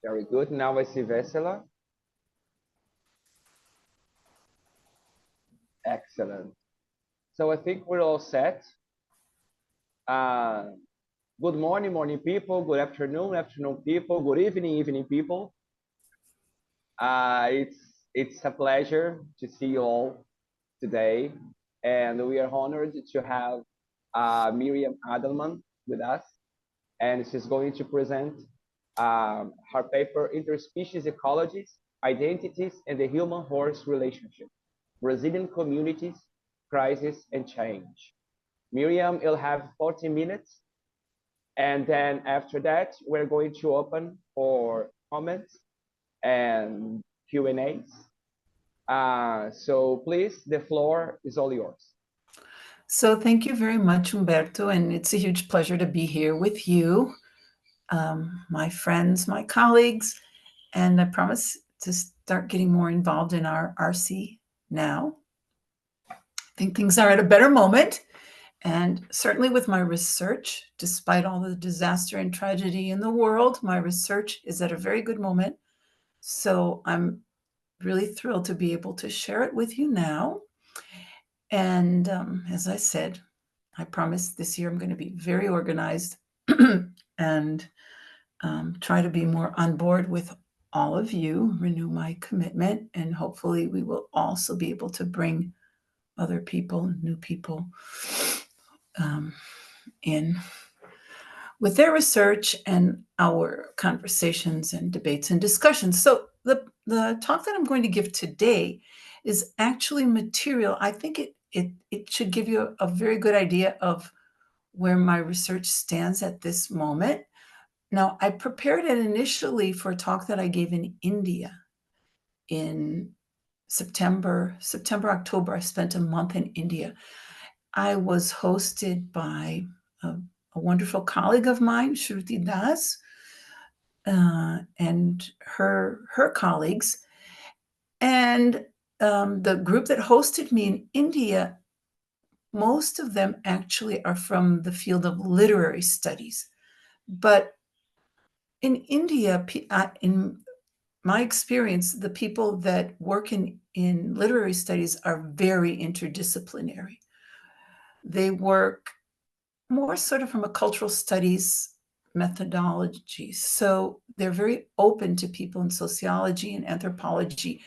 Very good. Now I see Vesela. Excellent. So I think we're all set. Uh, Good morning, morning people. Good afternoon, afternoon people. Good evening, evening people. It's a pleasure to see you all today, and we are honored to have Miriam Adelman with us, and she's going to present her paper, Interspecies Ecologies, Identities, and the Human-Horse Relationship, Brazilian Communities, Crisis and Change. Miriam will have 40 minutes, and then after that, we're going to open for comments and Q&As. So please, the floor is all yours. So thank you very much, Humberto, and it's a huge pleasure to be here with you, my friends, my colleagues, and I promise to start getting more involved in our RC now. I think things are at a better moment, and certainly with my research, despite all the disaster and tragedy in the world, my research is at a very good moment. So I'm really thrilled to be able to share it with you now. And as I said, I promise this year I'm going to be very organized and try to be more on board with all of you, renew my commitment, and hopefully we will also be able to bring other people, new people in with their research and our conversations and debates and discussions. So the talk that I'm going to give today is actually material. I think it should give you a very good idea of where my research stands at this moment. Now, I prepared it initially for a talk that I gave in India in September, October. I spent a month in India. I was hosted by a wonderful colleague of mine, Shruti Das, and her colleagues. And the group that hosted me in India, most of them actually are from the field of literary studies. But in India, in my experience, the people that work in literary studies are very interdisciplinary. They work more sort of from a cultural studies methodology. So they're very open to people in sociology and anthropology.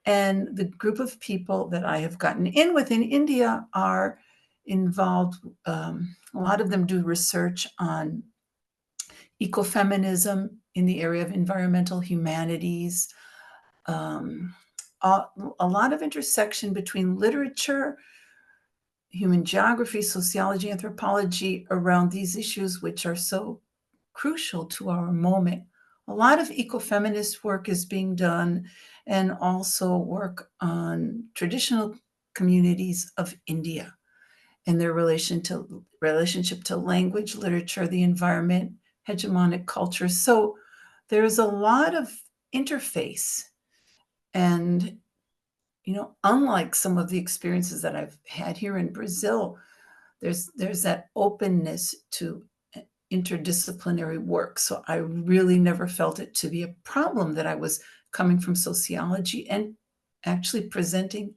And the group of people that I have gotten in with in India are involved. A lot of them do research on ecofeminism in the area of environmental humanities, a lot of intersection between literature, human geography, sociology, anthropology around these issues, which are so crucial to our moment. A lot of ecofeminist work is being done, and also work on traditional communities of India and their relationship to language, literature, the environment, hegemonic culture. So there's a lot of interface. And, unlike some of the experiences that I've had here in Brazil, there's that openness to interdisciplinary work. So I really never felt it to be a problem that I was coming from sociology and actually presenting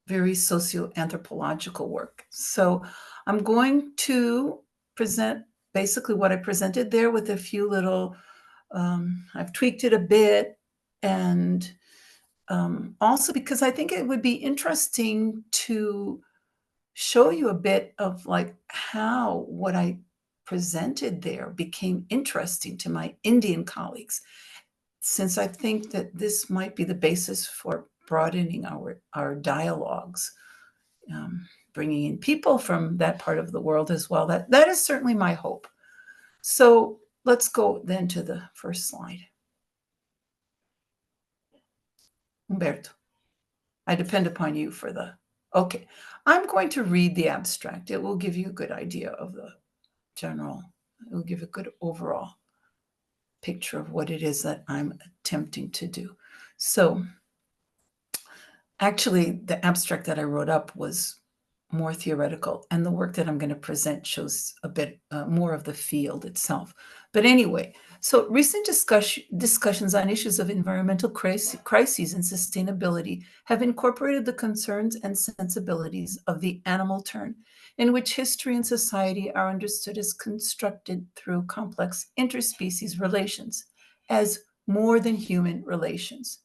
very socio-anthropological work. So I'm going to present basically what I presented there with a few little, I've tweaked it a bit, and also because I think it would be interesting to show you a bit of like how what I presented there became interesting to my Indian colleagues, since I think that this might be the basis for broadening our dialogues, bringing in people from that part of the world as well. That is certainly my hope. So let's go then to the first slide. Humberto, I depend upon you for okay. I'm going to read the abstract. It will give you a good idea of the general, it will give a good overall picture of what it is that I'm attempting to do. So actually, the abstract that I wrote up was more theoretical, and the work that I'm going to present shows a bit more of the field itself. But anyway, so recent discussions on issues of environmental crises and sustainability have incorporated the concerns and sensibilities of the animal turn, in which history and society are understood as constructed through complex interspecies relations, as more than human relations.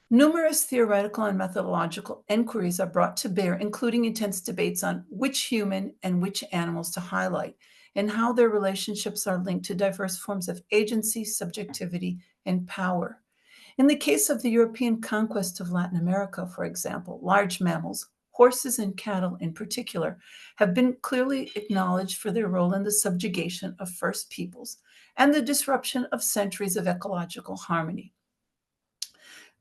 Numerous theoretical and methodological inquiries are brought to bear, including intense debates on which human and which animals to highlight, and how their relationships are linked to diverse forms of agency, subjectivity, and power. In the case of the European conquest of Latin America, for example, large mammals, horses and cattle in particular, have been clearly acknowledged for their role in the subjugation of first peoples and the disruption of centuries of ecological harmony.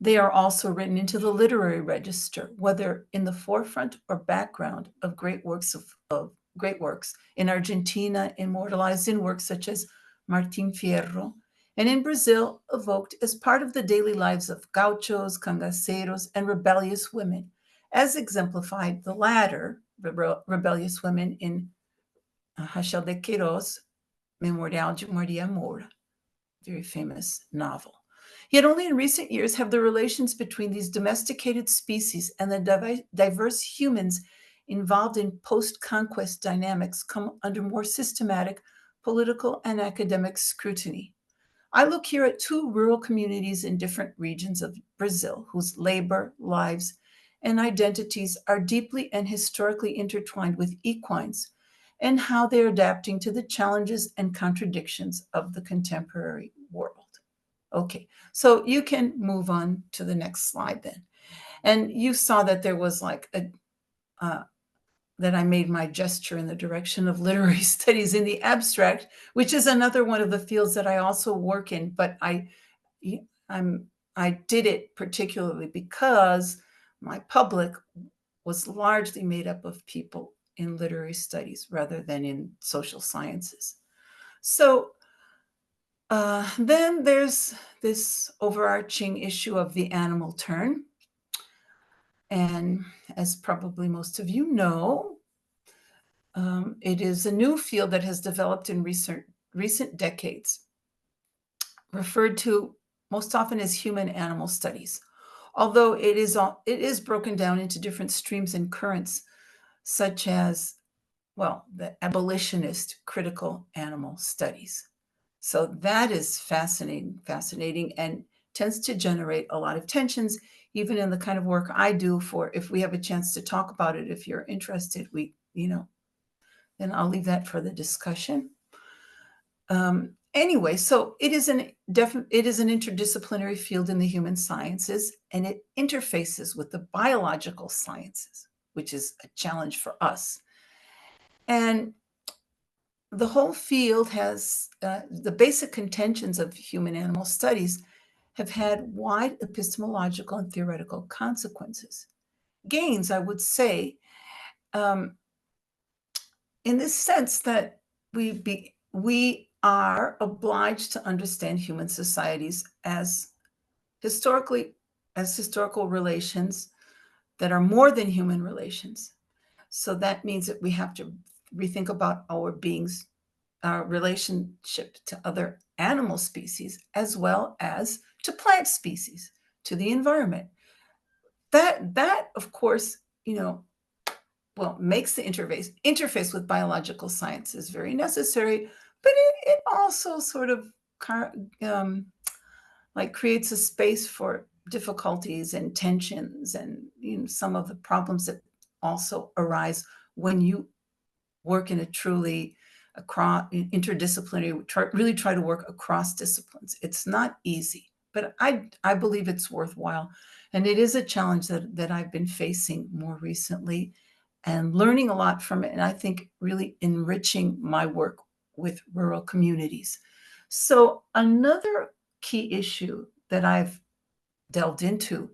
They are also written into the literary register, whether in the forefront or background of great works in Argentina, immortalized in works such as Martín Fierro, and in Brazil, evoked as part of the daily lives of gauchos, cangaceiros, and rebellious women, as exemplified the latter, rebellious women, in Rachel de Queiroz' Memorial de Maria Moura, very famous novel. Yet only in recent years have the relations between these domesticated species and the diverse humans involved in post-conquest dynamics come under more systematic political and academic scrutiny. I look here at two rural communities in different regions of Brazil whose labor, lives, and identities are deeply and historically intertwined with equines, and how they're adapting to the challenges and contradictions of the contemporary world. Okay, so you can move on to the next slide then. And you saw that there was like that I made my gesture in the direction of literary studies in the abstract, which is another one of the fields that I also work in, but I did it particularly because my public was largely made up of people in literary studies rather than in social sciences. So then there's this overarching issue of the animal turn. And as probably most of you know, it is a new field that has developed in recent decades, referred to most often as human-animal studies, although it is broken down into different streams and currents, such as, well, the abolitionist critical animal studies. So that is fascinating, and tends to generate a lot of tensions, even in the kind of work I do. For if we have a chance to talk about it, if you're interested, then I'll leave that for the discussion. Anyway, so it is an interdisciplinary field in the human sciences, and it interfaces with the biological sciences, which is a challenge for us. And the whole field has the basic contentions of human-animal studies have had wide epistemological and theoretical consequences. Gains, I would say, in this sense that we are obliged to understand human societies as historical relations that are more than human relations. So that means that we have to rethink about our relationship to other animal species, as well as to plant species, to the environment. That of course, makes the interface with biological sciences very necessary, but it also sort of creates a space for difficulties and tensions, and some of the problems that also arise when you work in a truly interdisciplinary, really try to work across disciplines. It's not easy, but I believe it's worthwhile. And it is a challenge that I've been facing more recently and learning a lot from it. And I think really enriching my work with rural communities. So another key issue that I've delved into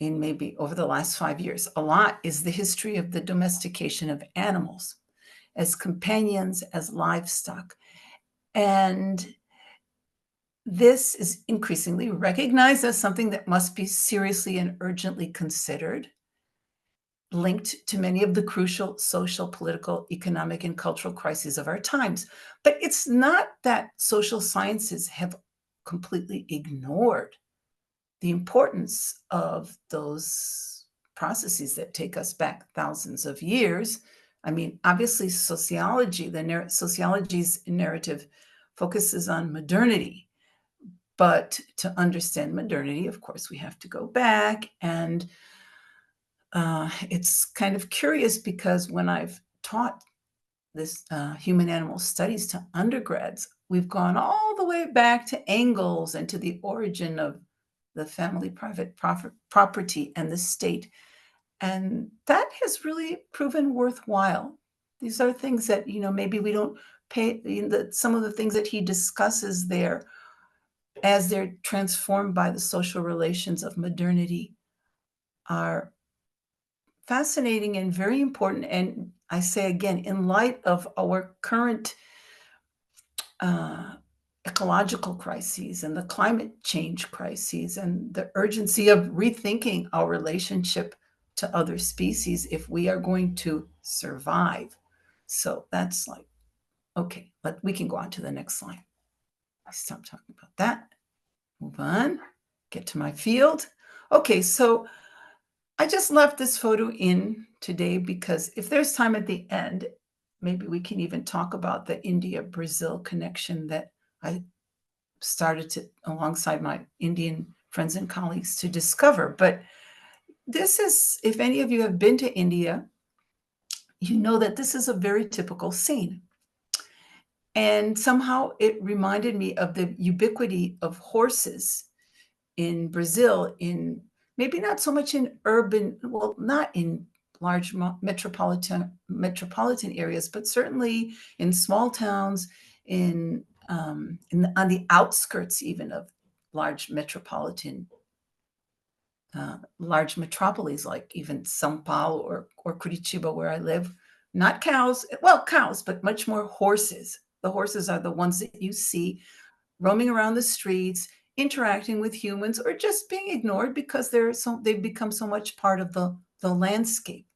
in maybe over the last 5 years a lot is the history of the domestication of animals as companions, as livestock. And this is increasingly recognized as something that must be seriously and urgently considered. linked to many of the crucial social, political, economic, and cultural crises of our times. But it's not that social sciences have completely ignored the importance of those processes that take us back thousands of years. I mean, obviously, sociology's narrative focuses on modernity. But to understand modernity, of course, we have to go back. And it's kind of curious because when I've taught this human animal studies to undergrads, we've gone all the way back to Engels and to the origin of the family private property and the state. And that has really proven worthwhile. These are things that, maybe we don't pay, some of the things that he discusses there as they're transformed by the social relations of modernity are fascinating and very important. And I say again, in light of our current ecological crises and the climate change crises and the urgency of rethinking our relationship to other species if we are going to survive. So that's like, okay, but we can go on to the next slide. I stop talking about that. Move on, get to my field. Okay, so I just left this photo in today because if there's time at the end, maybe we can even talk about the India-Brazil connection that I started to, alongside my Indian friends and colleagues, to discover. But this is, if any of you have been to India, you know that this is a very typical scene. And somehow it reminded me of the ubiquity of horses in Brazil, in maybe not so much in urban, well, not in large metropolitan areas, but certainly in small towns, on the outskirts even of large metropolises, like even São Paulo or Curitiba, where I live. Not cows, well, cows, but much more horses. The horses are the ones that you see roaming around the streets, interacting with humans, or just being ignored because they've become so much part of the landscape.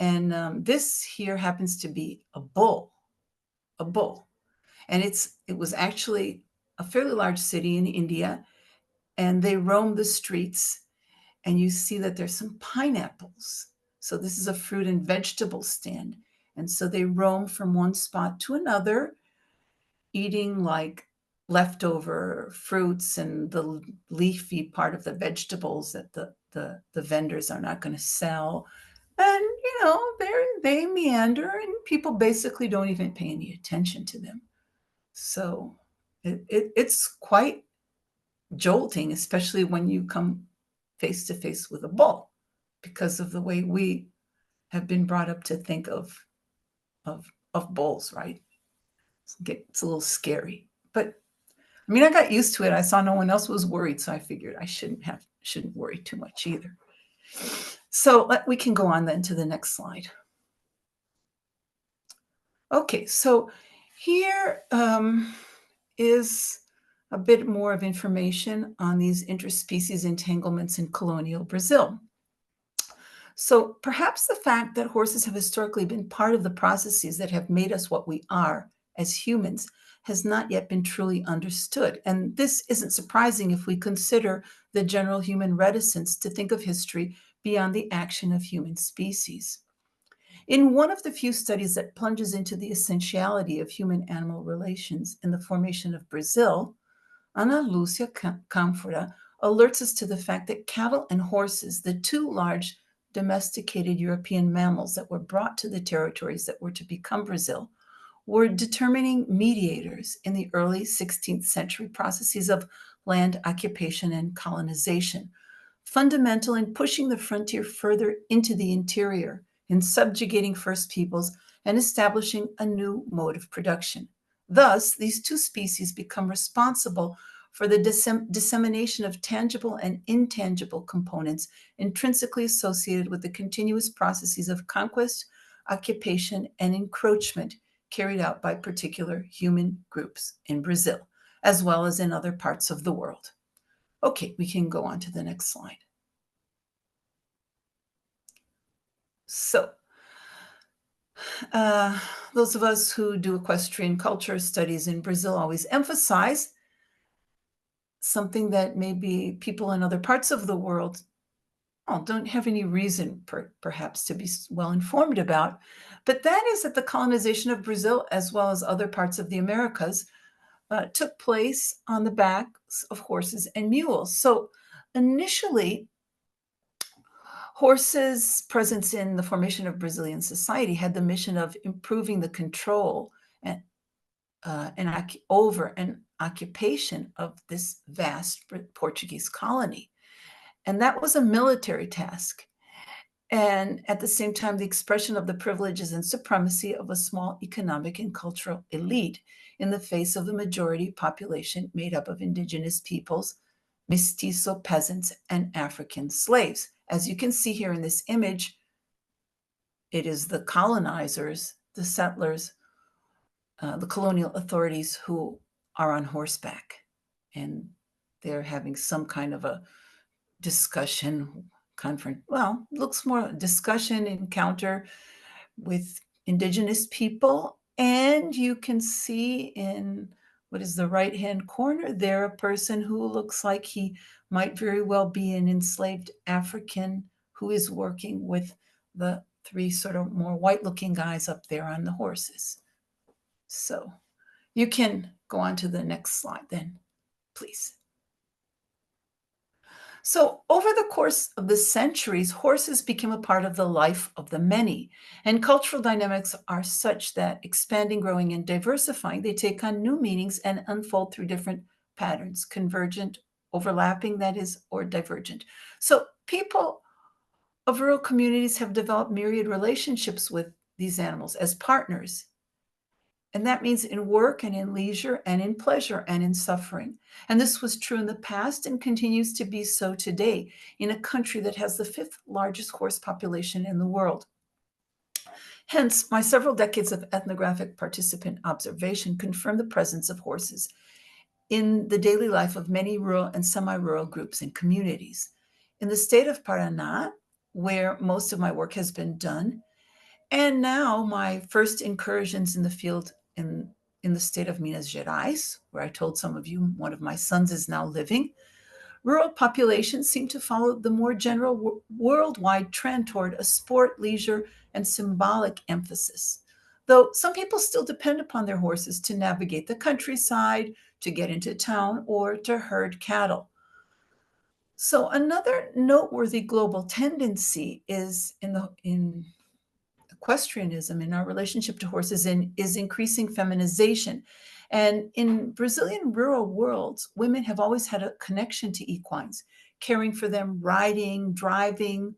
And this here happens to be a bull. And it was actually a fairly large city in India, and they roam the streets, and you see that there's some pineapples. So this is a fruit and vegetable stand. And so they roam from one spot to another, eating like leftover fruits and the leafy part of the vegetables that the vendors are not going to sell. And, they meander, and people basically don't even pay any attention to them. So it's quite jolting, especially when you come face to face with a bull, because of the way we have been brought up to think of bulls, right? It's a little scary, but I mean, I got used to it. I saw no one else was worried, so I figured I shouldn't worry too much either. So we can go on then to the next slide. Okay, so here is a bit more of information on these interspecies entanglements in colonial Brazil. So perhaps the fact that horses have historically been part of the processes that have made us what we are as humans has not yet been truly understood. And this isn't surprising if we consider the general human reticence to think of history beyond the action of human species. In one of the few studies that plunges into the essentiality of human-animal relations in the formation of Brazil, Ana Lúcia Camfora alerts us to the fact that cattle and horses, the two large domesticated European mammals that were brought to the territories that were to become Brazil, were determining mediators in the early 16th century processes of land occupation and colonization, fundamental in pushing the frontier further into the interior, in subjugating First Peoples and establishing a new mode of production. Thus, these two species become responsible for the dissemination of tangible and intangible components intrinsically associated with the continuous processes of conquest, occupation, and encroachment carried out by particular human groups in Brazil, as well as in other parts of the world. Okay, we can go on to the next slide. So those of us who do equestrian culture studies in Brazil always emphasize something that maybe people in other parts of the world don't have any reason perhaps to be well informed about. But that is that the colonization of Brazil, as well as other parts of the Americas, took place on the backs of horses and mules. So initially, horses' presence in the formation of Brazilian society had the mission of improving the control and over an occupation of this vast Portuguese colony. And that was a military task. And at the same time, the expression of the privileges and supremacy of a small economic and cultural elite in the face of the majority population made up of indigenous peoples, mestizo peasants, and African slaves. As you can see here in this image, it is the colonizers, the settlers, the colonial authorities who are on horseback. And they're having some kind of a discussion, looks more discussion, encounter with indigenous people. And you can see in what is the right-hand corner there, a person who looks like he might very well be an enslaved African who is working with the three sort of more white-looking guys up there on the horses. So you can go on to the next slide then, please. So over the course of the centuries, horses became a part of the life of the many. And cultural dynamics are such that expanding, growing, and diversifying, they take on new meanings and unfold through different patterns, convergent, overlapping, that is, or divergent. So people of rural communities have developed myriad relationships with these animals as partners. And that means in work and in leisure and in pleasure and in suffering. And this was true in the past and continues to be so today in a country that has the 5th largest horse population in the world. Hence, my several decades of ethnographic participant observation confirm the presence of horses in the daily life of many rural and semi-rural groups and communities. In the state of Paraná, where most of my work has been done, and now my first incursions in the field in the state of Minas Gerais, where I told some of you one of my sons is now living, rural populations seem to follow the more general worldwide trend toward a sport, leisure, and symbolic emphasis. Though some people still depend upon their horses to navigate the countryside, to get into town, or to herd cattle. So another noteworthy global tendency is in equestrianism, in our relationship to horses, is increasing feminization. And in Brazilian rural worlds, women have always had a connection to equines, caring for them, riding, driving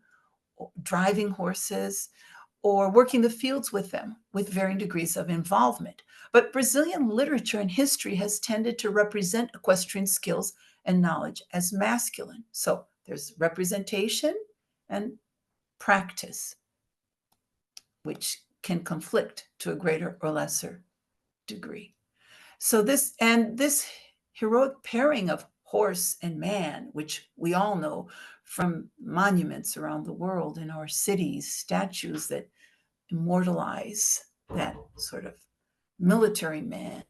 horses, or working the fields with them with varying degrees of involvement. But Brazilian literature and history has tended to represent equestrian skills and knowledge as masculine. So there's representation and practice, which can conflict to a greater or lesser degree. So this heroic pairing of horse and man, which we all know from monuments around the world in our cities, statues that immortalize that sort of military man,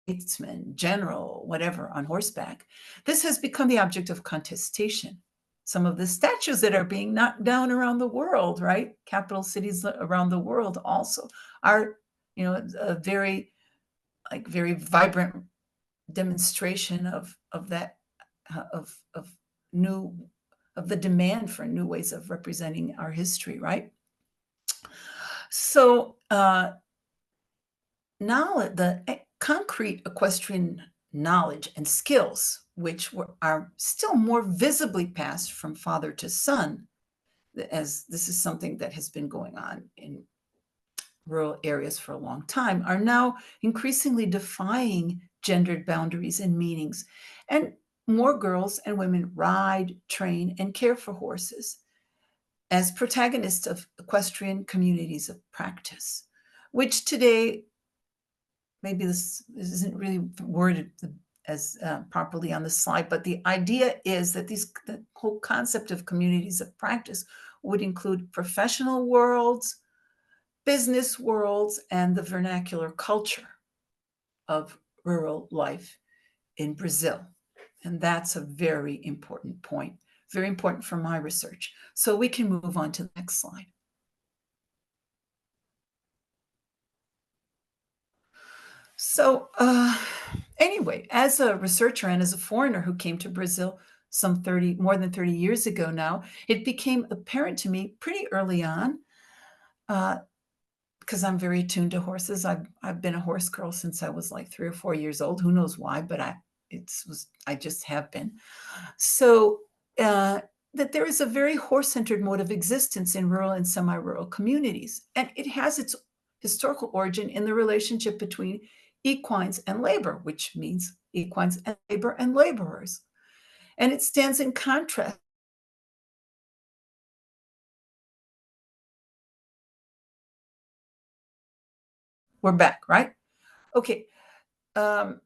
statesman, general, whatever, on horseback, this has become the object of contestation. Some of the statues that are being knocked down around the world, right? Capital cities around the world also are, a very vibrant demonstration of that, of the demand for new ways of representing our history, right? So now the concrete equestrian knowledge and skills, which are still more visibly passed from father to son, as this is something that has been going on in rural areas for a long time, are now increasingly defying gendered boundaries and meanings. And more girls and women ride, train, and care for horses as protagonists of equestrian communities of practice, which today, maybe this isn't really worded as properly on the slide, but the idea is that the whole concept of communities of practice would include professional worlds, business worlds, and the vernacular culture of rural life in Brazil. And that's a very important point, very important for my research. So we can move on to the next slide. So anyway, as a researcher and as a foreigner who came to Brazil more than 30 years ago now, it became apparent to me pretty early on, because I'm very attuned to horses. I've been a horse girl since I was like 3 or 4 years old. Who knows why, but I just have been. So that there is a very horse-centered mode of existence in rural and semi-rural communities, and it has its historical origin in the relationship between equines and labor, which means equines and labor and laborers. And it stands in contrast. We're back, right? Okay. And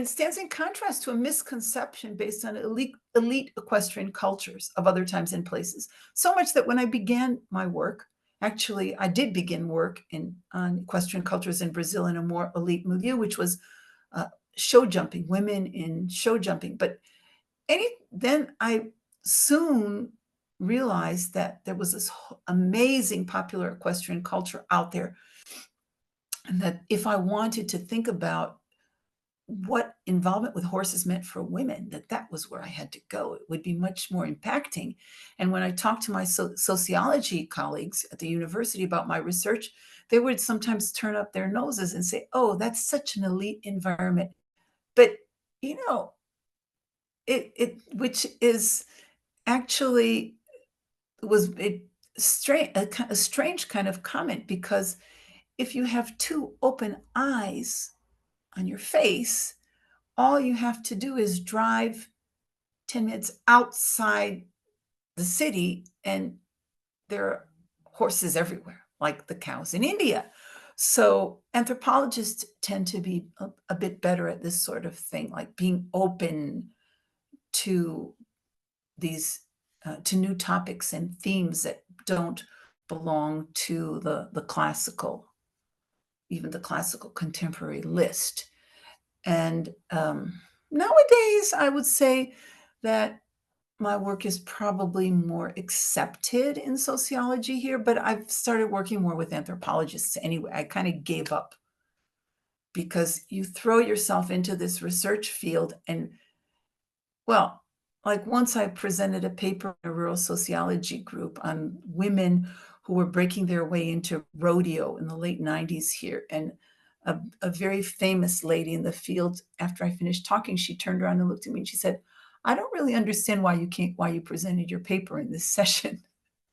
stands in contrast to a misconception based on elite equestrian cultures of other times and places. So much that when I began my work, actually, I did begin work on equestrian cultures in Brazil in a more elite milieu, which was show jumping, women in show jumping. But then I soon realized that there was this amazing popular equestrian culture out there, and that if I wanted to think about what involvement with horses meant for women, that was where I had to go. It would be much more impacting. And when I talked to my sociology colleagues at the university about my research, they would sometimes turn up their noses and say, "Oh, that's such an elite environment." But, which is actually a strange kind of comment, because if you have two open eyes on your face, all you have to do is drive 10 minutes outside the city and there are horses everywhere, like the cows in India. So anthropologists tend to be a bit better at this sort of thing, like being open to these to new topics and themes that don't belong to the classical, even the classical contemporary list. And nowadays, I would say that my work is probably more accepted in sociology here, but I've started working more with anthropologists anyway. I kind of gave up because you throw yourself into this research field and, well, like once I presented a paper in a rural sociology group on women who were breaking their way into rodeo in the late 90s here. And a very famous lady in the field, after I finished talking, she turned around and looked at me and she said, "I don't really understand why you presented your paper in this session."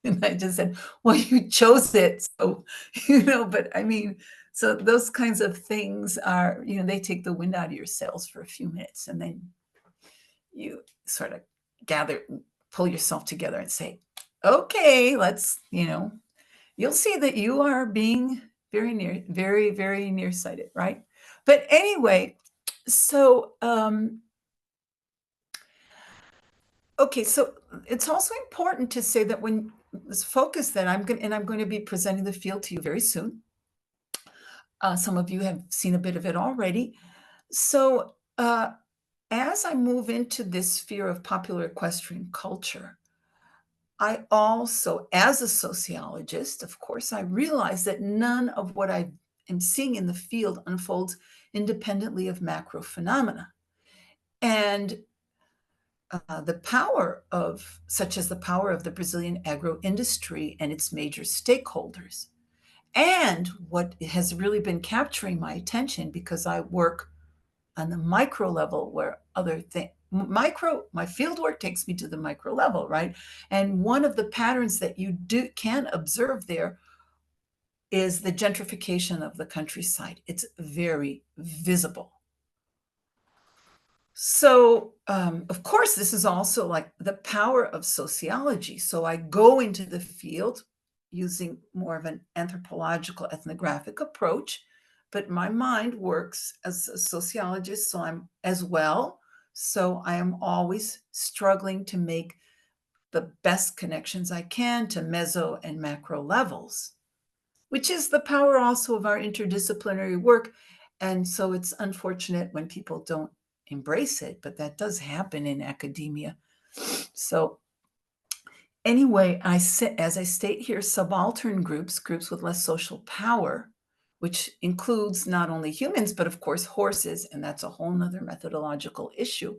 And I just said, "Well, you chose it." So, but I mean, so those kinds of things are, they take the wind out of your sails for a few minutes, and then you sort of pull yourself together and say, "Okay, let's, you'll see that you are being very, very nearsighted," right? But anyway, so okay, so it's also important to say that when this focus that I'm going to be presenting the field to you very soon. Some of you have seen a bit of it already. So as I move into this sphere of popular equestrian culture, I also, as a sociologist, of course, I realize that none of what I am seeing in the field unfolds independently of macro phenomena. And such as the power of the Brazilian agro industry and its major stakeholders. And what has really been capturing my attention, because I work on the micro level where my field work takes me to the micro level, right? And one of the patterns that you can observe there is the gentrification of the countryside. It's very visible. So, of course, this is also like the power of sociology. So I go into the field using more of an anthropological ethnographic approach, but my mind works as a sociologist, so I'm as well. So I am always struggling to make the best connections I can to meso and macro levels, which is the power also of our interdisciplinary work. And so it's unfortunate when people don't embrace it, but that does happen in academia. So anyway, as I state here, subaltern groups with less social power, which includes not only humans, but of course horses, and that's a whole nother methodological issue,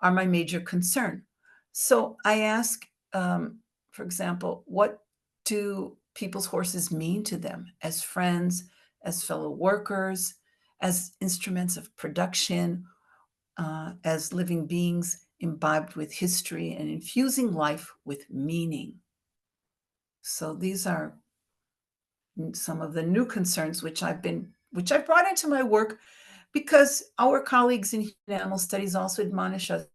are my major concern. So I ask, for example, what do people's horses mean to them as friends, as fellow workers, as instruments of production, as living beings imbibed with history and infusing life with meaning? So these are some of the new concerns which I've brought into my work, because our colleagues in human animal studies also admonish us,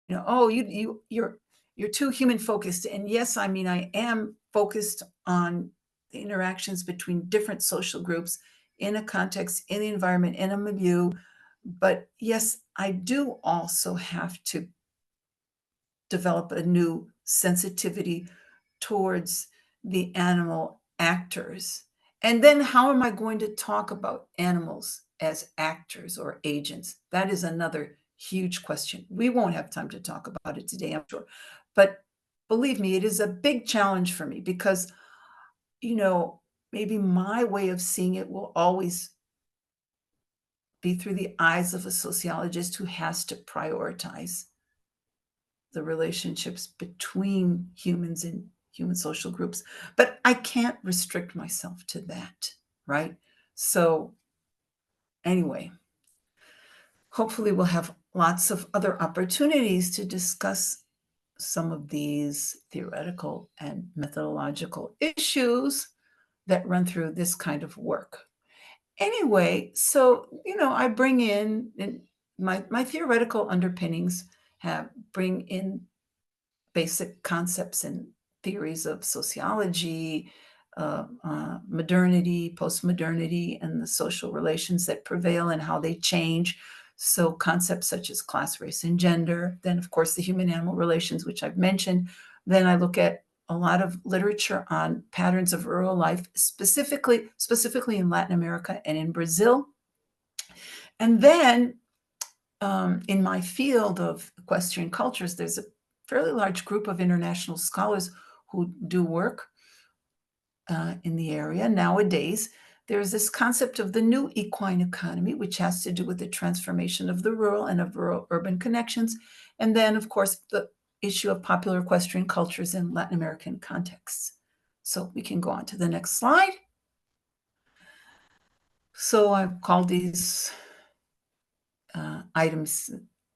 oh, you're too human focused. And yes, I mean, I am focused on the interactions between different social groups in a context, in the environment, in a milieu. But yes, I do also have to develop a new sensitivity towards the animal actors. And then how am I going to talk about animals as actors or agents? That is another huge question. We won't have time to talk about it today, I'm sure. But believe me, it is a big challenge for me because, maybe my way of seeing it will always be through the eyes of a sociologist who has to prioritize the relationships between humans and human social groups. But I can't restrict myself to that, right? So anyway, hopefully we'll have lots of other opportunities to discuss some of these theoretical and methodological issues that run through this kind of work. Anyway, so, I bring in my theoretical underpinnings bring in basic concepts and theories of sociology, modernity, postmodernity, and the social relations that prevail and how they change. So concepts such as class, race, and gender. Then, of course, the human-animal relations, which I've mentioned. Then I look at a lot of literature on patterns of rural life, specifically in Latin America and in Brazil. And then in my field of equestrian cultures, there's a fairly large group of international scholars who do work in the area. Nowadays, there's this concept of the new equine economy, which has to do with the transformation of the rural and of rural-urban connections. And then, of course, the issue of popular equestrian cultures in Latin American contexts. So we can go on to the next slide. So I've called these items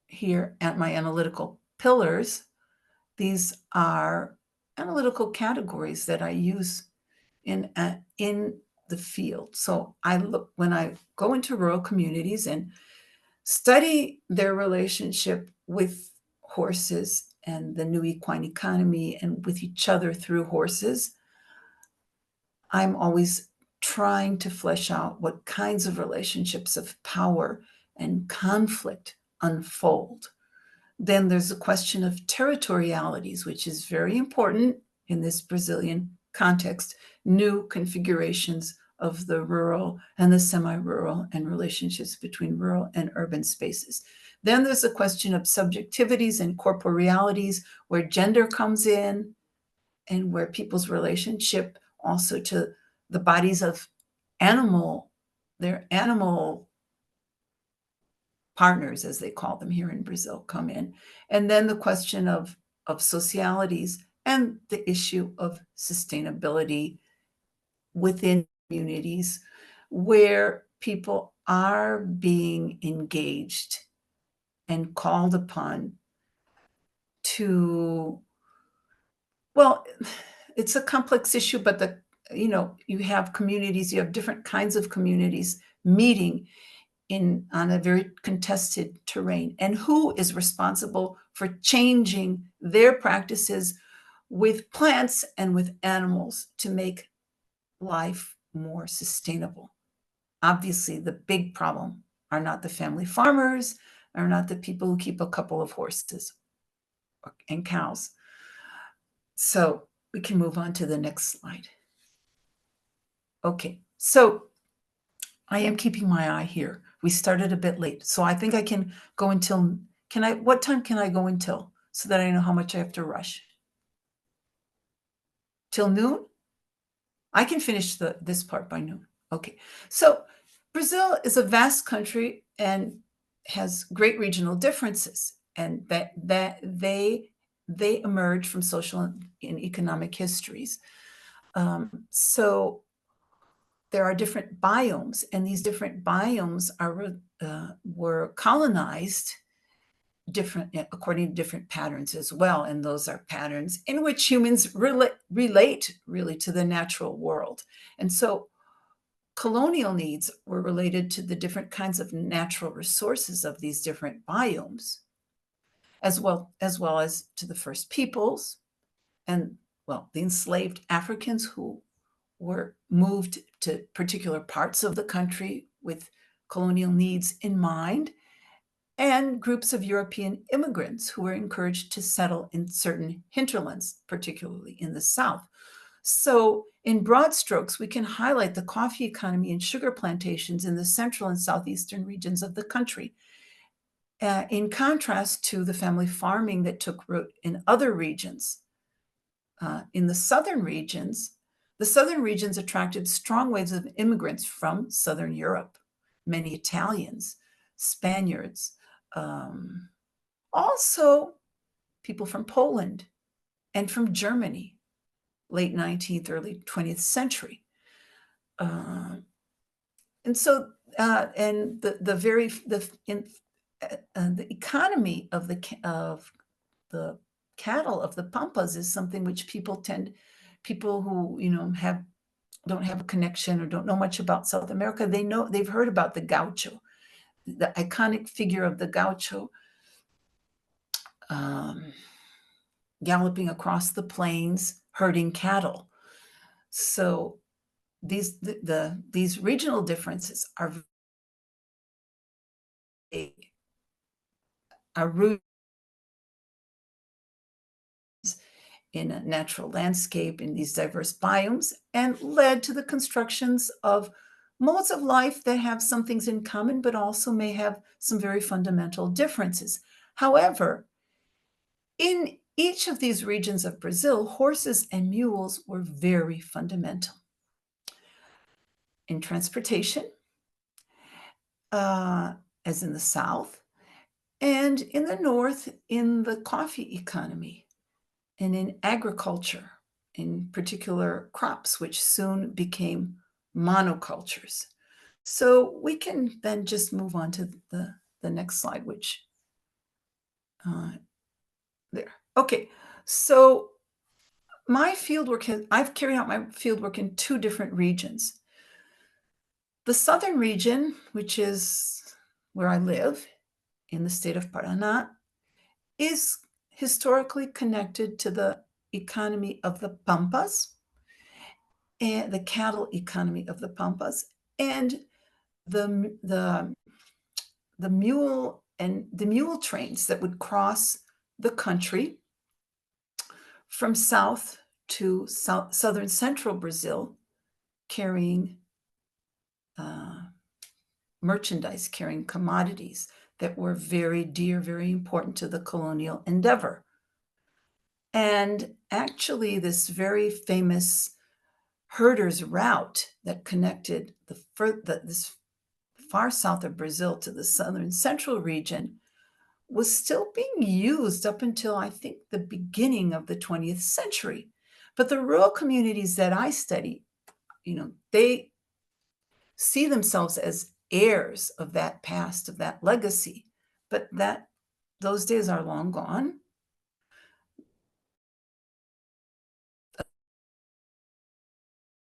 here at my analytical pillars. These are analytical categories that I use in the field. So when I go into rural communities and study their relationship with horses and the new equine economy and with each other through horses, I'm always trying to flesh out what kinds of relationships of power and conflict unfold. Then there's a question of territorialities, which is very important in this Brazilian context, new configurations of the rural and the semi-rural and relationships between rural and urban spaces. Then there's a question of subjectivities and corporealities, where gender comes in and where people's relationship also to the bodies of their animal partners, as they call them here in Brazil, come in. And then the question of socialities and the issue of sustainability within communities where people are being engaged and called upon to, well, it's a complex issue, but you have communities, you have different kinds of communities meeting on a very contested terrain, and who is responsible for changing their practices with plants and with animals to make life more sustainable. Obviously, the big problem are not the family farmers, are not the people who keep a couple of horses and cows. So we can move on to the next slide. Okay, so I am keeping my eye here. We started a bit late, so I think I can go until, what time can I go until so that I know how much I have to rush? Till noon? I can finish this part by noon. Okay, so Brazil is a vast country and has great regional differences, and that they emerge from social and economic histories. So there are different biomes, and these different biomes were colonized according to different patterns as well. And those are patterns in which humans relate really to the natural world. And so colonial needs were related to the different kinds of natural resources of these different biomes, as well as to the first peoples and, well, the enslaved Africans who were moved to particular parts of the country with colonial needs in mind, and groups of European immigrants who were encouraged to settle in certain hinterlands, particularly in the South. So in broad strokes, we can highlight the coffee economy and sugar plantations in the central and southeastern regions of the country, in contrast to the family farming that took root in other regions. In the southern regions attracted strong waves of immigrants from Southern Europe, many Italians, Spaniards, also people from Poland and from Germany, late 19th, early 20th century. And so, and the economy of the cattle of the pampas is something which people who don't have a connection or don't know much about South America, they've heard about the gaucho, the iconic figure of the gaucho, galloping across the plains, herding cattle. So these regional differences are rooted in a natural landscape in these diverse biomes and led to the constructions of modes of life that have some things in common, but also may have some very fundamental differences. However, in each of these regions of Brazil, horses and mules were very fundamental in transportation, as in the South, and in the North, in the coffee economy, and in agriculture, in particular crops, which soon became monocultures. So we can then just move on to the next slide, which, there. Okay, so I've carried out my fieldwork in two different regions. The southern region, which is where I live, in the state of Paraná, is historically connected to the economy of the Pampas, and the cattle economy of the Pampas, and the mule trains that would cross the country from south to southern central Brazil, carrying merchandise, carrying commodities that were very dear, very important to the colonial endeavor. And actually, this very famous herders route that connected this far south of Brazil to the southern central region was still being used up until, I think, the beginning of the 20th century. But the rural communities that I study, they see themselves as heirs of that past, of that legacy, but those days are long gone.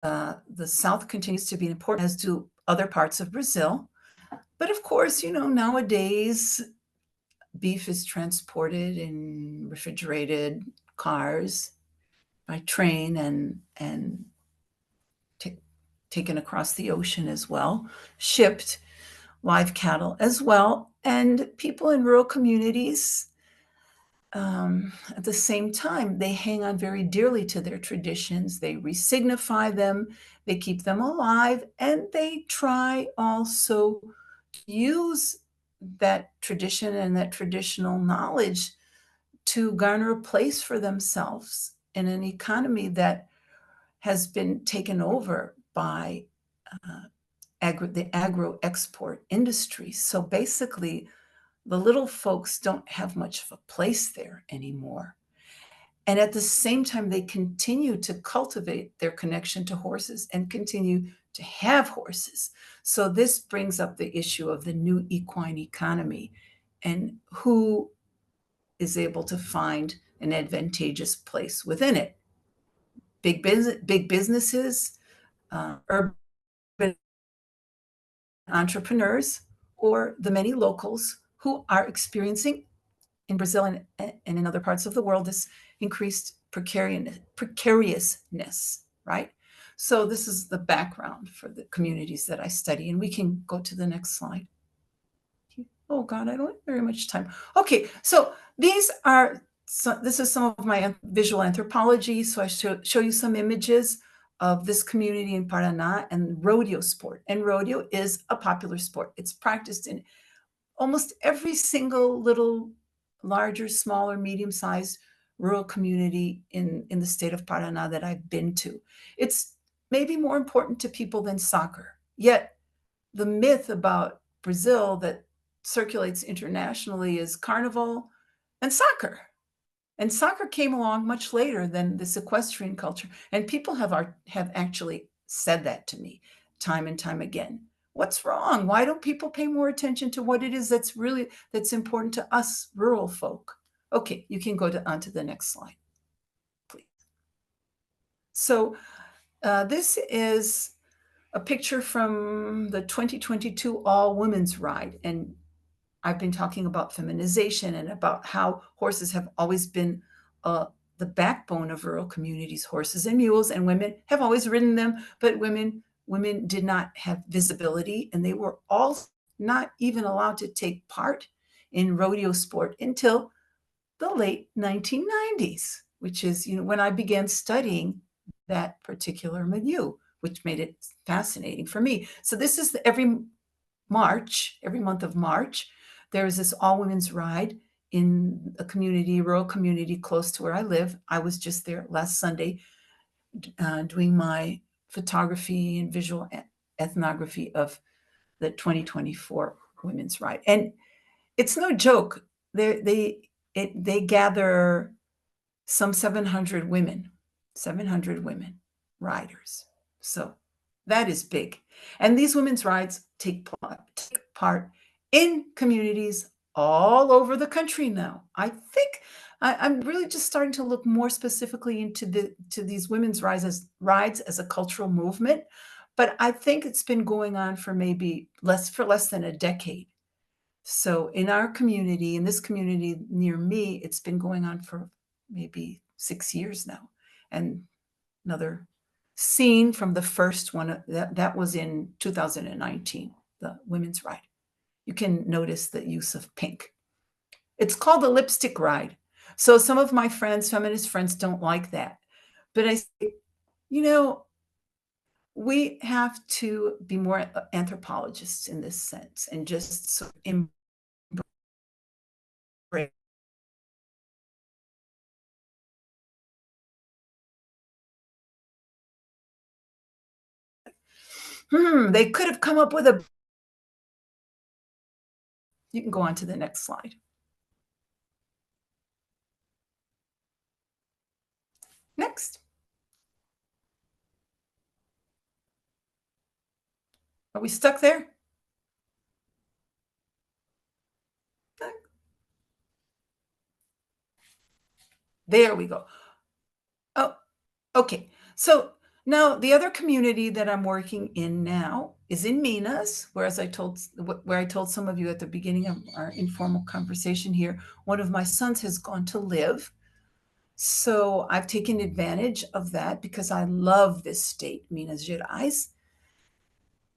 The South continues to be important, as do other parts of Brazil. But of course, nowadays, beef is transported in refrigerated cars by train and taken across the ocean as well, shipped, live cattle as well. And people in rural communities At the same time, they hang on very dearly to their traditions. They resignify them, they keep them alive, and they try also to use that tradition and that traditional knowledge to garner a place for themselves in an economy that has been taken over by the agro export industry. So basically, the little folks don't have much of a place there anymore. And at the same time, they continue to cultivate their connection to horses and continue to have horses. So this brings up the issue of the new equine economy and who is able to find an advantageous place within it. Big businesses, urban entrepreneurs, or the many locals who are experiencing in Brazil and in other parts of the world this increased precariousness, right? So this is the background for the communities that I study, and we can go to the next slide. Oh God, I don't have very much time. Okay, so this is some of my visual anthropology. So I show you some images of this community in Paraná and rodeo sport. And rodeo is a popular sport. It's practiced in almost every single little larger, smaller, medium-sized rural community in the state of Paraná that I've been to. It's maybe more important to people than soccer. Yet the myth about Brazil that circulates internationally is carnival and soccer. And soccer came along much later than this equestrian culture. And people have actually said that to me time and time again. What's wrong? Why don't people pay more attention to what it is that's important to us rural folk? Okay, you can go on to the next slide, please. So this is a picture from the 2022 All Women's Ride. And I've been talking about feminization and about how horses have always been the backbone of rural communities, horses and mules, and women have always ridden them, but women did not have visibility, and they were all not even allowed to take part in rodeo sport until the late 1990s, which is when I began studying that particular milieu, which made it fascinating for me. So this is every month of March, there's this all women's ride in a rural community close to where I live. I was just there last Sunday doing my photography and visual ethnography of the 2024 women's ride. And it's no joke. They gather some 700 women riders. So that is big. And these women's rides take part in communities all over the country now. I think I'm really just starting to look more specifically into these women's rides as a cultural movement, but I think it's been going on for maybe less than a decade. So in this community near me, it's been going on for maybe 6 years now. And another scene from the first one that was in 2019, the women's ride. You can notice the use of pink. It's called the lipstick ride. So some of my feminist friends don't like that. But I say, we have to be more anthropologists in this sense and just sort of embrace. They could have come up with a. You can go on to the next slide. Next. Are we stuck there? There we go. Oh, okay. So now the other community that I'm working in now is in Minas, where I told some of you at the beginning of our informal conversation here, one of my sons has gone to live. So I've taken advantage of that because I love this state, Minas Gerais,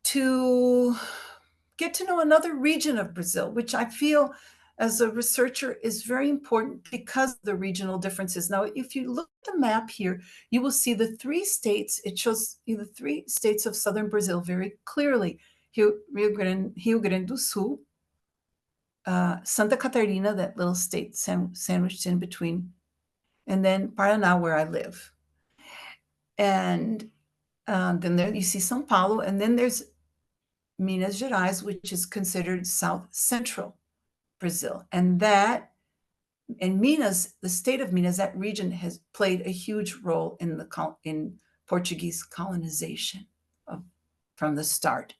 to get to know another region of Brazil, which I feel as a researcher is very important because of the regional differences. Now, if you look at the map here, you will see the 3 states. It shows you the 3 states of southern Brazil very clearly. Rio Grande do Sul, Santa Catarina, that little state sandwiched in between, and then Paraná, where I live. And then there you see São Paulo, and then there's Minas Gerais, which is considered South Central Brazil. And Minas, the state of Minas, that region has played a huge role in Portuguese colonization from the start.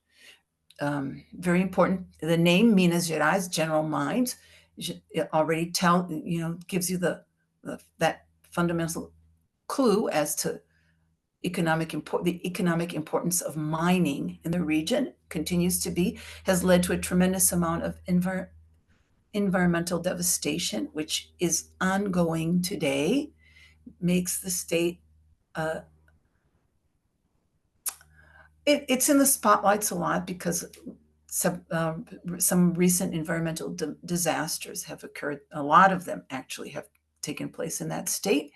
Very important. The name Minas Gerais, General Mind, it already gives you that fundamental clue as to the economic importance of mining in the region continues to be, has led to a tremendous amount of environmental devastation, which is ongoing today, makes the state it's in the spotlights a lot because some recent environmental disasters have occurred. A lot of them actually have taken place in that state.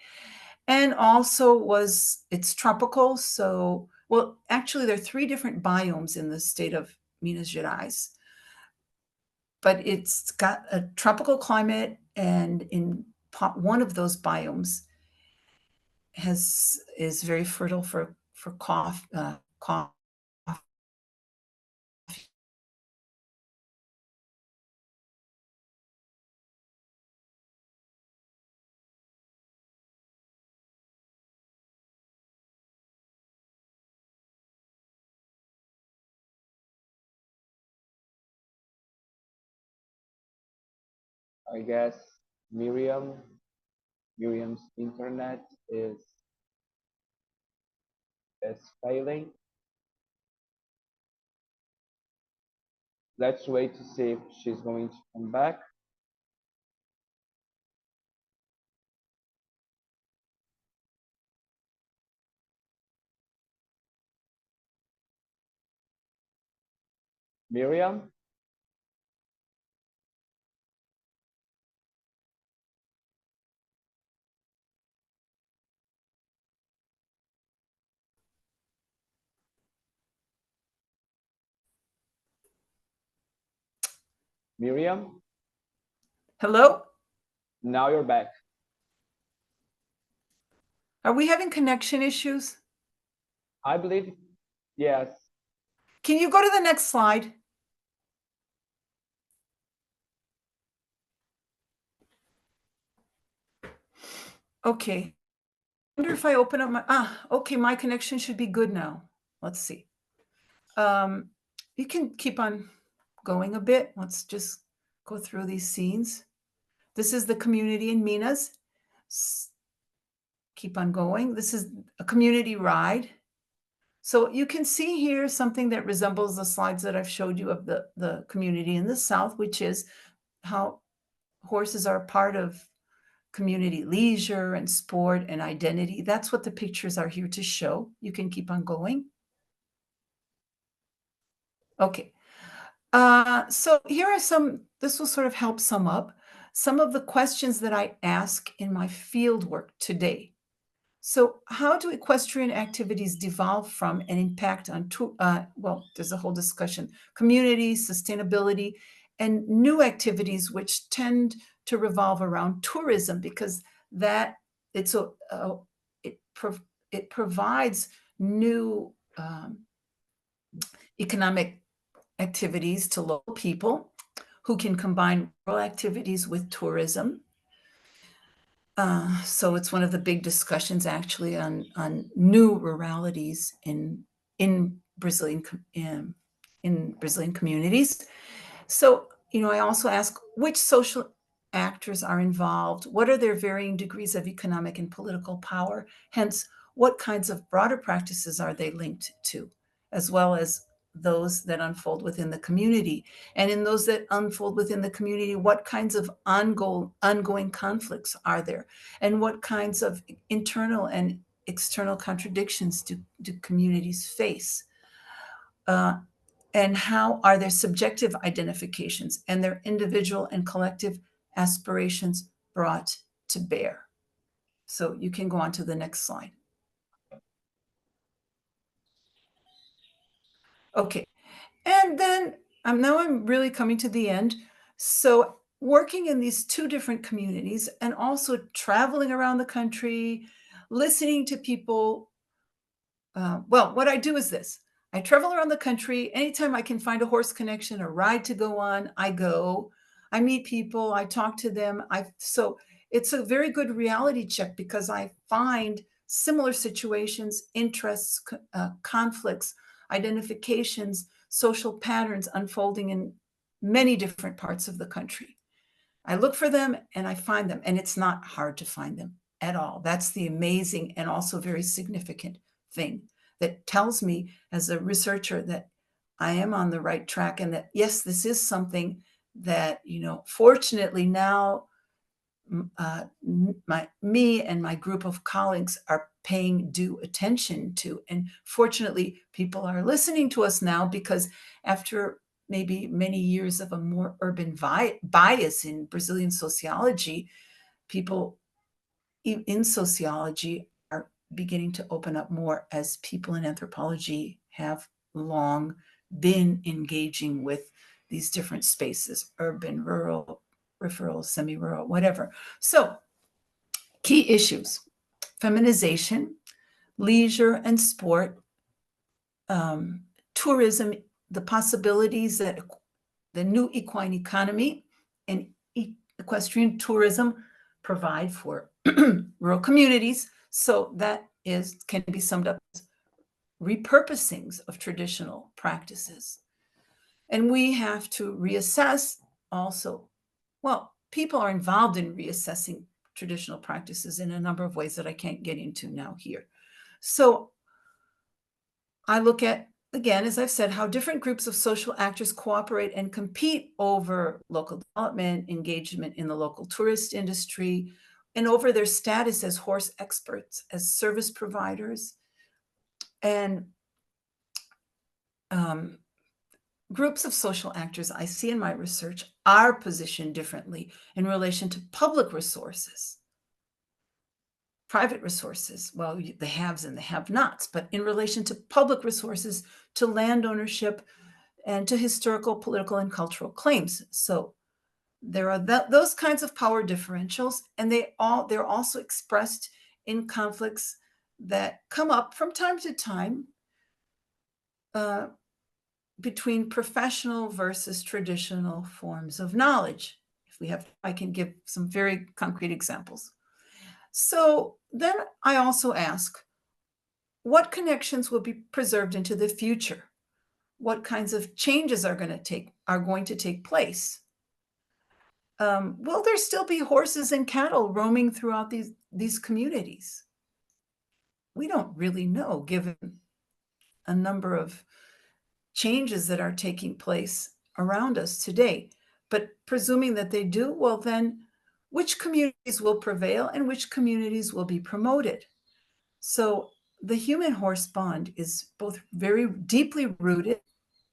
And also it's tropical. So, well, actually there are 3 different biomes in the state of Minas Gerais, but it's got a tropical climate, and in one of those biomes is very fertile for coffee. I guess Miriam's internet is failing. Let's wait to see if she's going to come back. Miriam? Miriam? Hello? Now you're back. Are we having connection issues? I believe, yes. Can you go to the next slide? Okay. I wonder if I open up okay, my connection should be good now. Let's see. You can keep on going a bit. Let's just go through these scenes. This is the community in Minas. Keep on going. This is a community ride. So you can see here something that resembles the slides that I've showed you of the community in the South, which is how horses are part of community leisure and sport and identity. That's what the pictures are here to show. You can keep on going. Okay. So here are this will sort of help sum up some of the questions that I ask in my field work today. So how do equestrian activities devolve from and impact on, well, there's a whole discussion, community, sustainability, and new activities which tend to revolve around tourism, because it provides new economic activities to local people who can combine rural activities with tourism. So it's one of the big discussions actually on new ruralities in Brazilian communities. So, I also ask which social actors are involved, what are their varying degrees of economic and political power, hence what kinds of broader practices are they linked to, as well as those that unfold within the community. And in those that unfold within the community, what kinds of ongoing conflicts are there? And what kinds of internal and external contradictions do communities face? And how are their subjective identifications and their individual and collective aspirations brought to bear? So you can go on to the next slide. Okay, and then now I'm really coming to the end. So working in these two different communities and also traveling around the country, listening to people. Well, what I do is this. I travel around the country. Anytime I can find a horse connection, a ride to go on, I go. I meet people, I talk to them. So it's a very good reality check because I find similar situations, interests, conflicts, identifications, social patterns unfolding in many different parts of the country. I look for them and I find them, and it's not hard to find them at all. That's the amazing and also very significant thing that tells me as a researcher that I am on the right track and that, yes, this is something that, fortunately now me and my group of colleagues are paying due attention to. And fortunately, people are listening to us now because after maybe many years of a more urban bias in Brazilian sociology, people in sociology are beginning to open up more as people in anthropology have long been engaging with these different spaces, urban, rural, peripheral, semi-rural, whatever. So key issues: feminization, leisure and sport, tourism, the possibilities that the new equine economy and equestrian tourism provide for rural communities. So that can be summed up as repurposings of traditional practices. And we have to reassess also. Well, people are involved in reassessing traditional practices in a number of ways that I can't get into now here. So I look at, again, as I've said, how different groups of social actors cooperate and compete over local development, engagement in the local tourist industry, and over their status as horse experts, as service providers. And groups of social actors I see in my research are positioned differently in relation to public resources. Private resources, well, the haves and the have-nots, but in relation to public resources, to land ownership, and to historical, political, and cultural claims. So there are those kinds of power differentials, and they're also expressed in conflicts that come up from time to time between professional versus traditional forms of knowledge. I can give some very concrete examples. So then I also ask, what connections will be preserved into the future? What kinds of changes are going to take place? Will there still be horses and cattle roaming throughout these communities? We don't really know, given a number of changes that are taking place around us today. But presuming that they do, well, then which communities will prevail and which communities will be promoted? So the human-horse bond is both very deeply rooted,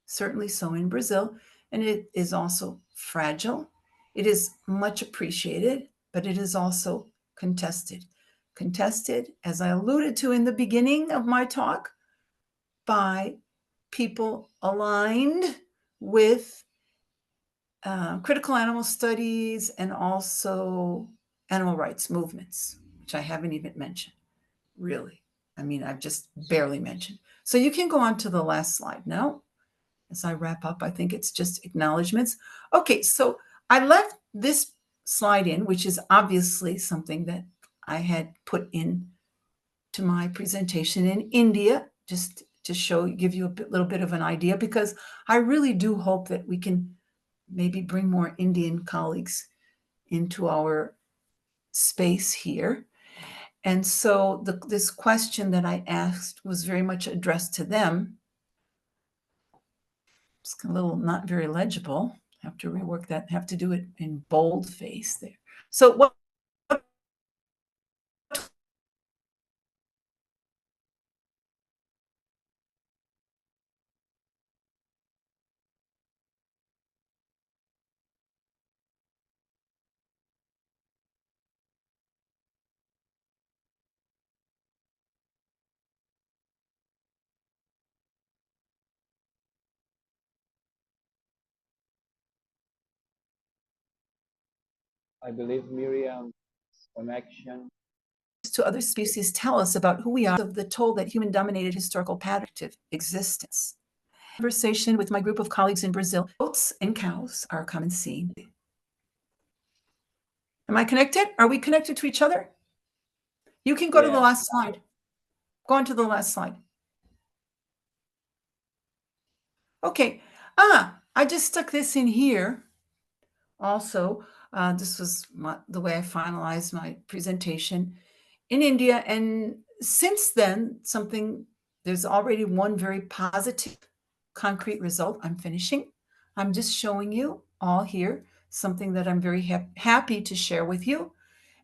certainly so in Brazil, and it is also fragile. It is much appreciated, but it is also contested. Contested, as I alluded to in the beginning of my talk, by people aligned with critical animal studies and also animal rights movements, which I haven't even mentioned, really. I mean, I've just barely mentioned. So you can go on to the last slide now. As I wrap up, I think it's just acknowledgments. Okay, so I left this slide in, which is obviously something that I had put in to my presentation in India, just to give you a little bit of an idea, because I really do hope that we can maybe bring more Indian colleagues into our space here. And so this question that I asked was very much addressed to them. It's a little not very legible. Have to rework that, have to do it in boldface there. So what I believe Miriam's connection. To other species tell us about who we are, of the toll that human-dominated historical pattern of existence. Conversation with my group of colleagues in Brazil, goats and cows are a common scene. Am I connected? Are we connected to each other? You can go to the last slide. Go on to the last slide. Okay. I just stuck this in here. Also, this was the way I finalized my presentation in India. And since then, there's already one very positive, concrete result. I'm finishing. I'm just showing you all here something that I'm very happy to share with you.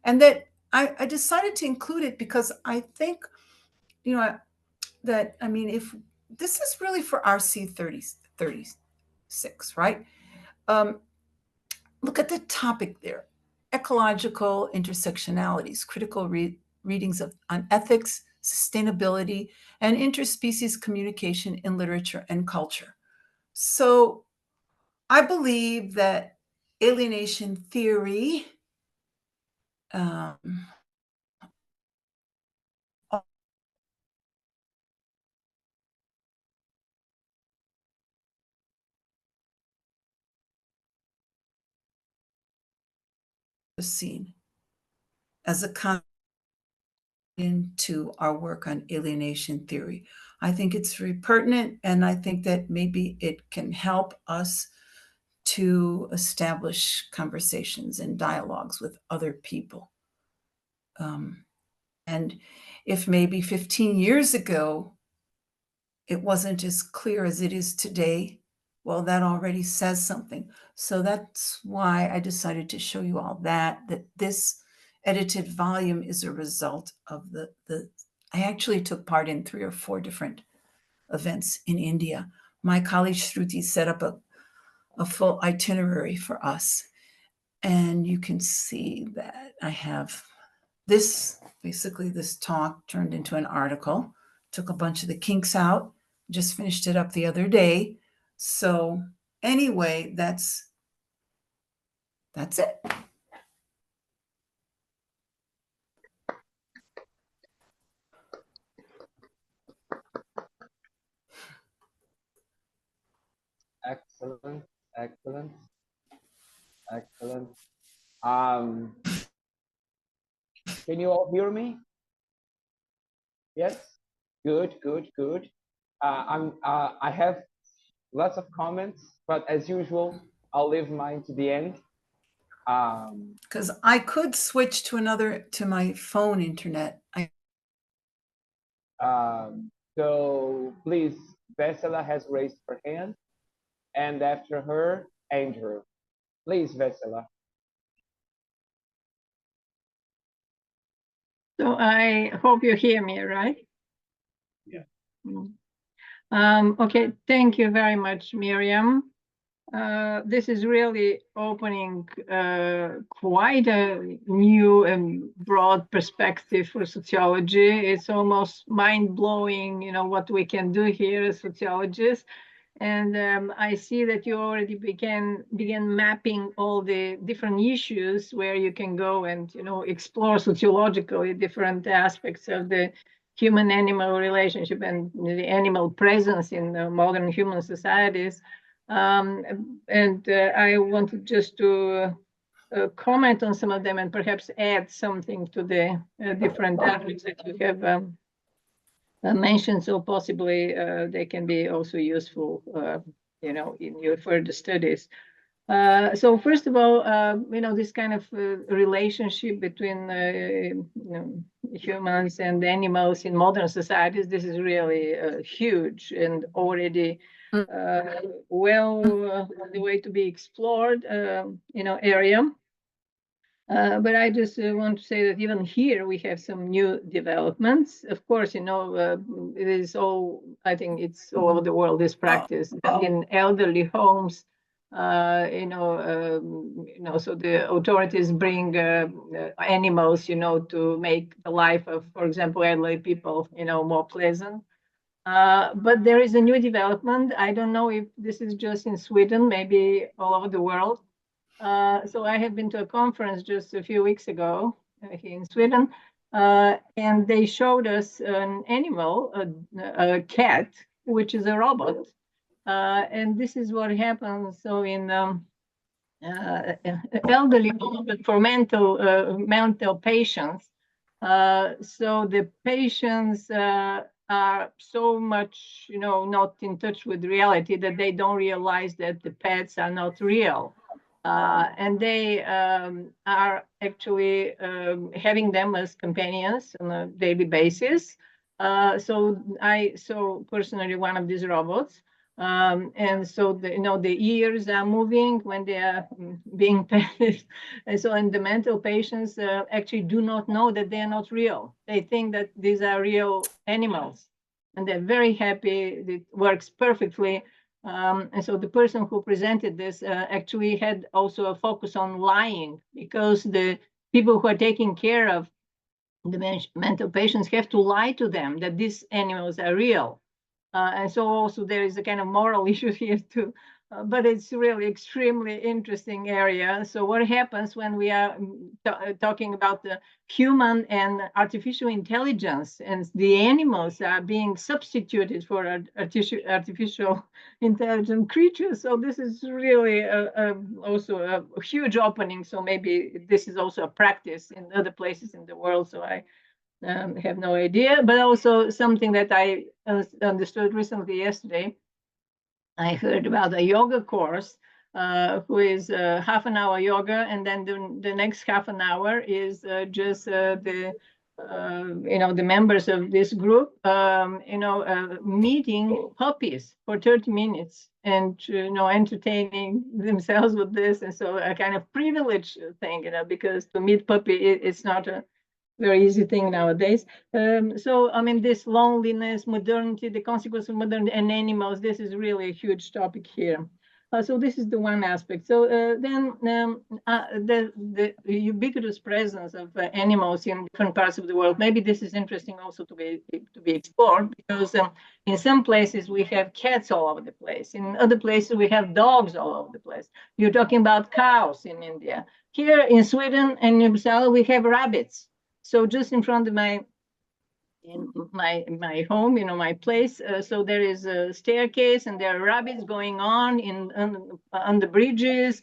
And that I decided to include it because I think, if this is really for RC 36, right? Look at the topic there. Ecological intersectionalities, critical readings on ethics, sustainability, and interspecies communication in literature and culture. So I believe that alienation theory seen as a into our work on alienation theory. I think it's very pertinent, and I think that maybe it can help us to establish conversations and dialogues with other people. And if maybe 15 years ago, it wasn't as clear as it is today, well, that already says something. So that's why I decided to show you all that this edited volume is a result of I actually took part in 3 or 4 different events in India. My colleague Shruti set up a full itinerary for us. And you can see that I have this talk turned into an article, took a bunch of the kinks out, just finished it up the other day. So anyway, that's it. Excellent. Can you all hear me? Yes. Good. I have lots of comments, but as usual, I'll leave mine to the end. Because I could switch to my phone internet. So please, Vesela has raised her hand, and after her, Andrew. Please, Vesela. So I hope you hear me, right? Yeah. Okay, thank you very much, Miriam. This is really opening quite a new and broad perspective for sociology. It's almost mind-blowing, what we can do here as sociologists. And I see that you already began mapping all the different issues where you can go and explore sociologically different aspects of the human-animal relationship and the animal presence in modern human societies. And I wanted just to comment on some of them and perhaps add something to the different topics that you have mentioned, so possibly they can be also useful, in your further studies. So first of all, this kind of relationship between humans and animals in modern societies, this is really huge and already well on the way to be explored, area. But I just want to say that even here we have some new developments. Of course, it is all, I think it's all over the world, this practice in elderly homes. So the authorities bring animals, to make the life of, for example, elderly people, more pleasant. But there is a new development. I don't know if this is just in Sweden, maybe all over the world. So I have been to a conference just a few weeks ago here in Sweden, and they showed us an animal, a cat, which is a robot. And this is what happens. So in elderly, but for mental patients. So the patients are so much, not in touch with reality that they don't realize that the pets are not real. And they are actually having them as companions on a daily basis. So I saw personally one of these robots. And so the ears are moving when they are being petted. And so, and the mental patients actually do not know that they are not real. They think that these are real animals, and they're very happy. It works perfectly. And so the person who presented this actually had also a focus on lying, because the people who are taking care of the mental patients have to lie to them that these animals are real. And so also there is a kind of moral issue here too, but it's really extremely interesting area. So what happens when we are talking about the human and artificial intelligence, and the animals are being substituted for artificial intelligent creatures? So this is really also a huge opening. So maybe this is also a practice in other places in the world. So I have no idea, but also something that I understood recently yesterday. I heard about a yoga course who is half an hour yoga, and then the next half an hour is just the members of this group, meeting puppies for 30 minutes and entertaining themselves with this. And so a kind of privilege thing, because to meet puppy, it's not a very easy thing nowadays. So, I mean, this loneliness, modernity, the consequence of modernity and animals, this is really a huge topic here. So this is the one aspect. So then the ubiquitous presence of animals in different parts of the world, maybe this is interesting also to be explored, because in some places we have cats all over the place. In other places we have dogs all over the place. You're talking about cows in India. Here in Sweden and in Uppsala we have rabbits. So just in front of my home, my place. So there is a staircase, and there are rabbits going on on the bridges,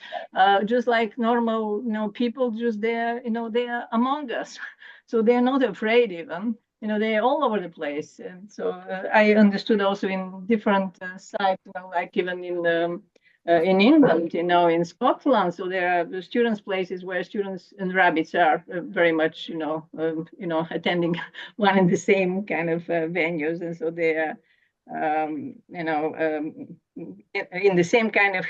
just like normal, people just there. They are among us, so they are not afraid even. They are all over the place. And so I understood also in different sites, like even in England, in Scotland. So there are students' places where students and rabbits are very much, attending one and the same kind of venues, and so they are, in the same kind of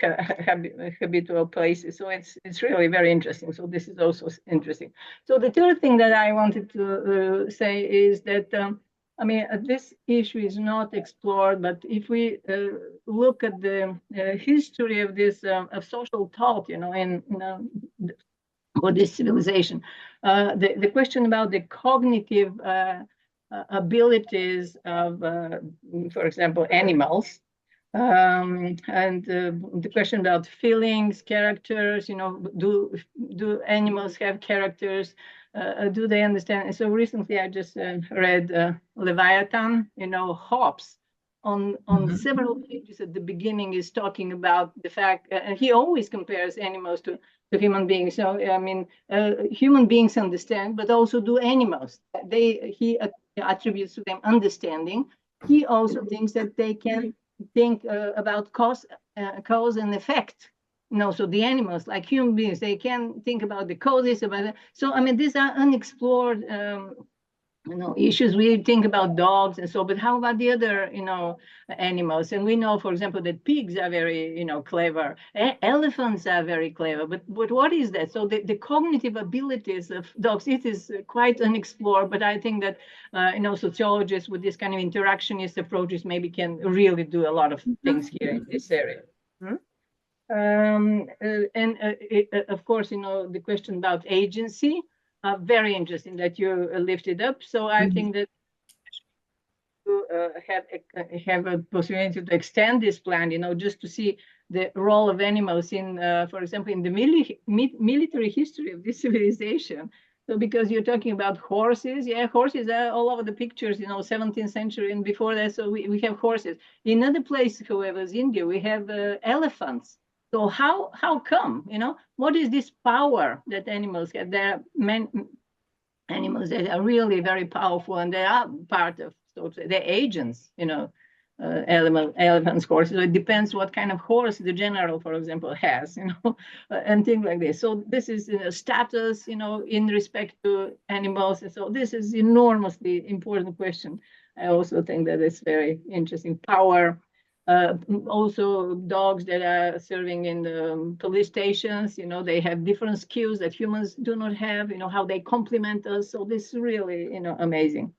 habitual places. So it's really very interesting. So this is also interesting. So the third thing that I wanted to say is that this issue is not explored, but if we look at the history of this of social thought, for this civilization, the question about the cognitive abilities of, for example, animals, and the question about feelings, characters, do animals have characters? Do they understand? And so recently I just read Leviathan, Hobbes on several pages at the beginning is talking about the fact, and he always compares animals to human beings. So, human beings understand, but also do animals. He attributes to them understanding. He also thinks that they can think about cause and effect. So the animals, like human beings, they can think about the causes. So, these are unexplored issues. We think about dogs and so, but how about the other, animals? And we know, for example, that pigs are very, clever. Elephants are very clever. But what is that? So the cognitive abilities of dogs, it is quite unexplored. But I think that, sociologists with this kind of interactionist approaches maybe can really do a lot of things here in this area. Of course, the question about agency. Very interesting that you lifted up. So I think that to have a possibility to extend this plan, just to see the role of animals in, for example, in the military history of this civilization. So because you're talking about horses, yeah, horses are all over the pictures, 17th century and before that. So we have horses. In other places, however, as India, we have elephants. So how come, what is this power that animals have? There are animals that are really very powerful, and they are part of, so to say, they're agents, elephants, horses. So it depends what kind of horse the general, for example, has, and things like this. So this is status, in respect to animals. And so this is enormously important question. I also think that it's very interesting. Power. Also dogs that are serving in the police stations, they have different skills that humans do not have, how they complement us. So this is really, amazing.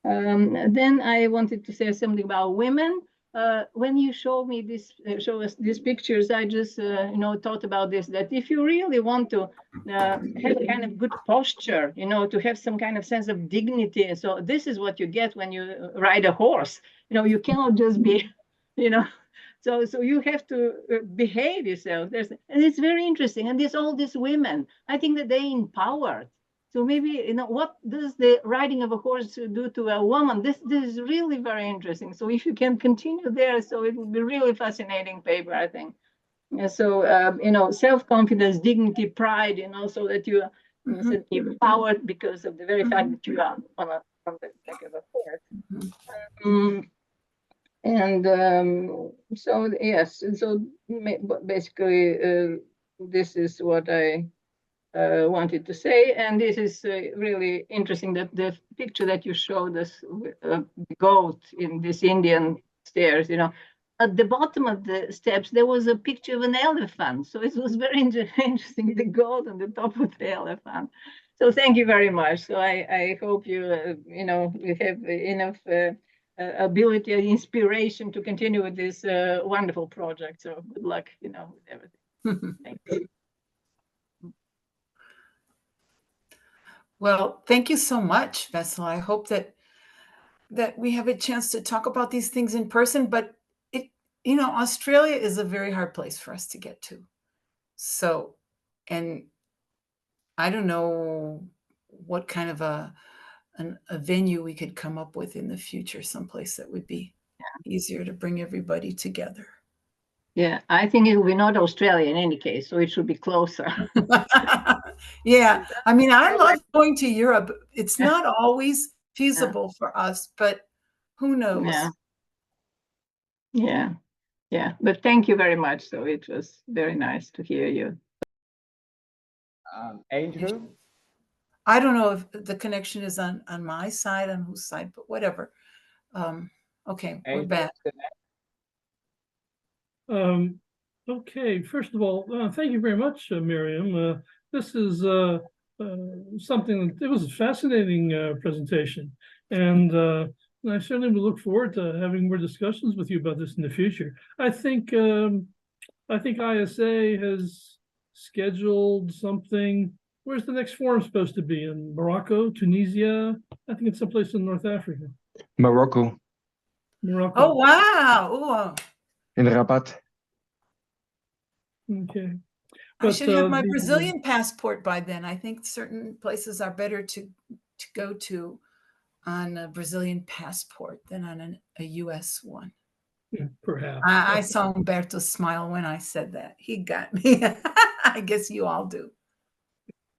Then I wanted to say something about women. When you show us these pictures, I just, thought about this, that if you really want to have a kind of good posture, to have some kind of sense of dignity. And so this is what you get when you ride a horse. You cannot just be, so you have to behave yourself. And it's very interesting. And there's all these women. I think that they're empowered. So maybe, what does the riding of a horse do to a woman? This is really very interesting. So if you can continue there, so it would be really fascinating paper, I think. And so, self-confidence, dignity, pride, so that you are empowered because of the very fact that you are on the back of a horse. So yes, so basically, this is what I wanted to say, and this is really interesting, that the picture that you showed us, goat in this Indian stairs, at the bottom of the steps there was a picture of an elephant, so it was very interesting, the goat on the top of the elephant. So thank you very much. So I hope you you have enough ability and inspiration to continue with this wonderful project. So good luck, with everything. Thank you. Well, thank you so much, Vessel. I hope that we have a chance to talk about these things in person, but Australia is a very hard place for us to get to. So, and I don't know what kind of a venue we could come up with in the future, someplace that would be easier to bring everybody together. Yeah, I think it will be not Australia in any case, so it should be closer. Yeah, I mean, I love going to Europe. It's not always feasible for us, but who knows? Yeah. But thank you very much. So it was very nice to hear you. Andrew? I don't know if the connection is on my side, on whose side, but whatever. Okay, Andrew, we're back. Okay, first of all, thank you very much, Miriam. This is something that, it was a fascinating presentation, and I certainly will look forward to having more discussions with you about this in the future. I think ISA has scheduled something. Where's the next forum supposed to be? In Morocco, Tunisia? I think it's someplace in North Africa. Morocco. Oh, wow. Ooh. In Rabat. Okay. I should have my Brazilian passport by then. I think certain places are better to go to on a Brazilian passport than on a US one. Yeah, perhaps. I saw Humberto smile when I said that. He got me. I guess you all do.